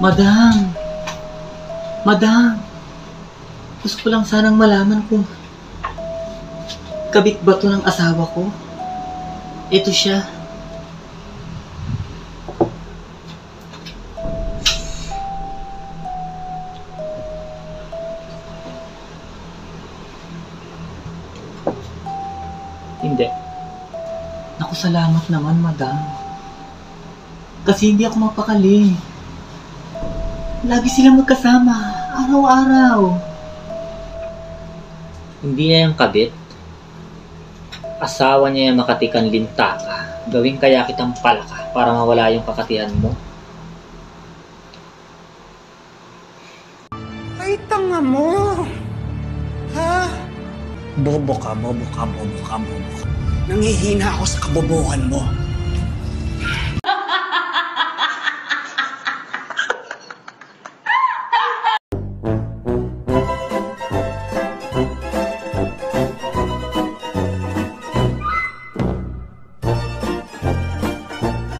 Madam! Madam! Gusto ko lang sanang malaman kung kabit ba to ng asawa ko? Ito siya. Hindi. Naku, salamat naman, madam. Kasi hindi ako mapakali. Lagi silang magkasama, araw-araw. Hindi niya yung kabit. Asawa niya yung makatikan linta ka. Gawin kaya kitang palaka para mawala yung kakatihan mo. Ay, tanga mo! Ha? Bobo ka, bobo ka, bobo ka, bobo ka. Nangihina ako sa kabobohan mo.